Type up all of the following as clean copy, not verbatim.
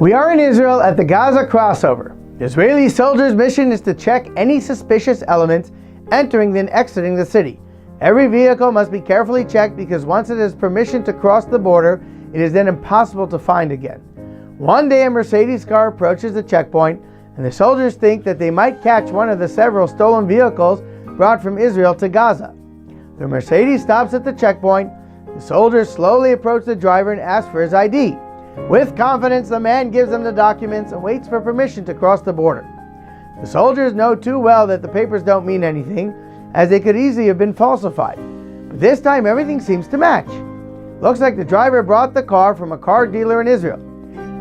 We are in Israel at the Gaza crossover. The Israeli soldiers' mission is to check any suspicious elements entering then exiting the city. Every vehicle must be carefully checked because once it has permission to cross the border, it is then impossible to find again. One day a Mercedes car approaches the checkpoint and the soldiers think that they might catch one of the several stolen vehicles brought from Israel to Gaza. The Mercedes stops at the checkpoint. The soldiers slowly approach the driver and ask for his ID. With confidence, the man gives them the documents and waits for permission to cross the border. The soldiers know too well that the papers don't mean anything, as they could easily have been falsified. But this time everything seems to match. Looks like the driver brought the car from a car dealer in Israel.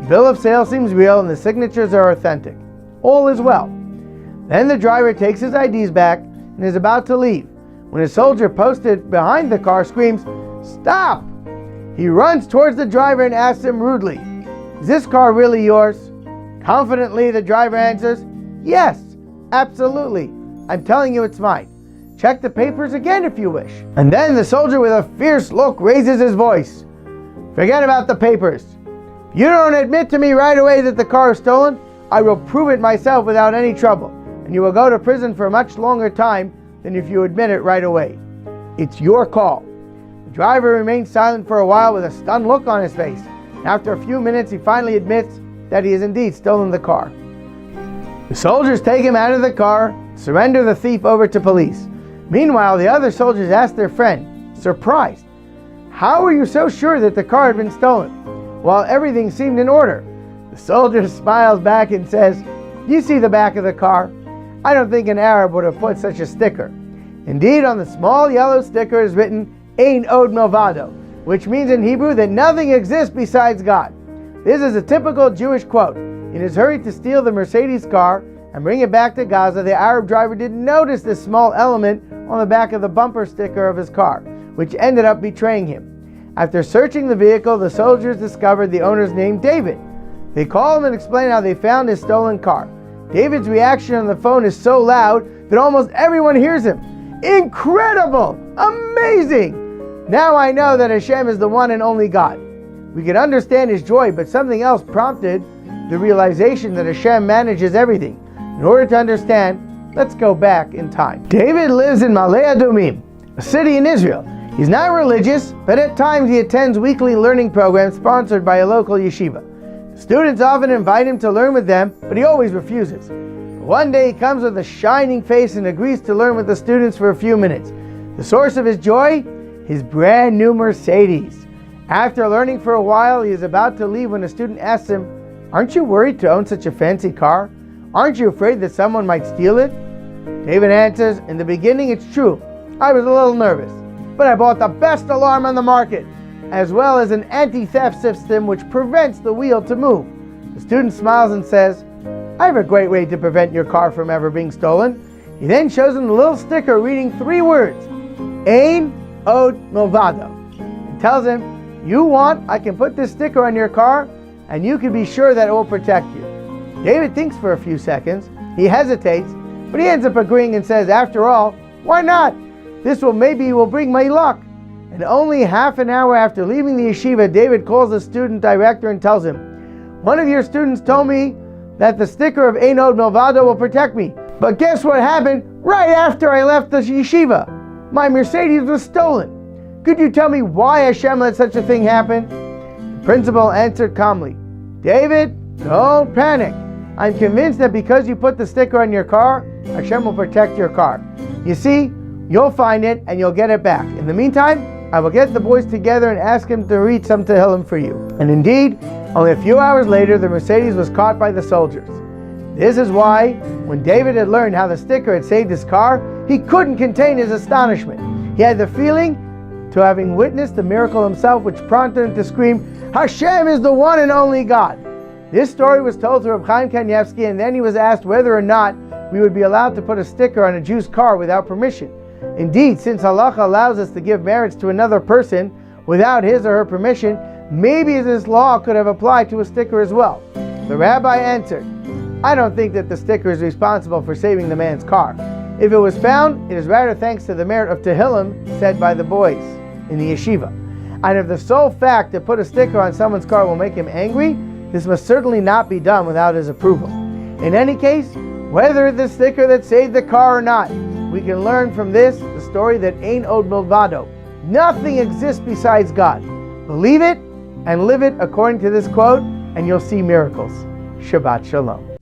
The bill of sale seems real and the signatures are authentic. All is well. Then the driver takes his IDs back and is about to leave, when a soldier posted behind the car screams, "Stop!" He runs towards the driver and asks him rudely, "Is this car really yours?" Confidently, the driver answers, "Yes, absolutely. I'm telling you it's mine. Check the papers again if you wish." And then the soldier with a fierce look raises his voice. "Forget about the papers. If you don't admit to me right away that the car is stolen, I will prove it myself without any trouble, and you will go to prison for a much longer time than if you admit it right away. It's your call." The driver remains silent for a while with a stunned look on his face. After a few minutes, he finally admits that he has indeed stolen the car. The soldiers take him out of the car, surrender the thief over to police. Meanwhile, the other soldiers ask their friend, surprised, "How are you so sure that the car had been stolen, while everything seemed in order?" The soldier smiles back and says, "You see the back of the car? I don't think an Arab would have put such a sticker." Indeed, on the small yellow sticker is written, "Ein od milvado," which means in Hebrew that nothing exists besides God. This is a typical Jewish quote. In his hurry to steal the Mercedes car and bring it back to Gaza, the Arab driver didn't notice this small element on the back of the bumper sticker of his car, which ended up betraying him. After searching the vehicle, the soldiers discovered the owner's name, David. They call him and explain how they found his stolen car. David's reaction on the phone is so loud that almost everyone hears him. "Incredible! Amazing! Now I know that Hashem is the one and only God." We could understand his joy, but something else prompted the realization that Hashem manages everything. In order to understand, let's go back in time. David lives in Ma'ale Adumim, a city in Israel. He's not religious, but at times he attends weekly learning programs sponsored by a local yeshiva. Students often invite him to learn with them, but he always refuses. One day he comes with a shining face and agrees to learn with the students for a few minutes. The source of his joy? His brand new Mercedes. After learning for a while, he is about to leave when a student asks him, "Aren't you worried to own such a fancy car? Aren't you afraid that someone might steal it?" David answers, "In the beginning it's true. I was a little nervous, but I bought the best alarm on the market, as well as an anti-theft system which prevents the wheel to move." The student smiles and says, "I have a great way to prevent your car from ever being stolen." He then shows him the little sticker reading 3 words, "Ein od milvado," and tells him, "You want, I can put this sticker on your car and you can be sure that it will protect you." David thinks for a few seconds. He hesitates, but he ends up agreeing and says, "After all, why not? This will bring my luck." And only half an hour after leaving the yeshiva, David calls the student director and tells him, "One of your students told me that the sticker of Ein od milvado will protect me. But guess what happened right after I left the yeshiva? My Mercedes was stolen. Could you tell me why Hashem let such a thing happen?" The principal answered calmly, "David, don't panic. I'm convinced that because you put the sticker on your car, Hashem will protect your car. You see, you'll find it and you'll get it back. In the meantime, I will get the boys together and ask him to read some Tehillim for you." And indeed, only a few hours later, the Mercedes was caught by the soldiers. This is why, when David had learned how the sticker had saved his car, he couldn't contain his astonishment. He had the feeling to having witnessed the miracle himself, which prompted him to scream, "Hashem is the one and only God." This story was told to Reb Chaim Kanievsky, and then he was asked whether or not we would be allowed to put a sticker on a Jew's car without permission. Indeed, since halacha allows us to give merits to another person without his or her permission, maybe this law could have applied to a sticker as well. The rabbi answered, "I don't think that the sticker is responsible for saving the man's car. If it was found, it is rather thanks to the merit of Tehillim said by the boys in the yeshiva. And if the sole fact to put a sticker on someone's car will make him angry, this must certainly not be done without his approval. In any case, whether the sticker that saved the car or not, we can learn from this the story that Ein Od Milvado. Nothing exists besides God. Believe it and live it according to this quote, and you'll see miracles. Shabbat Shalom.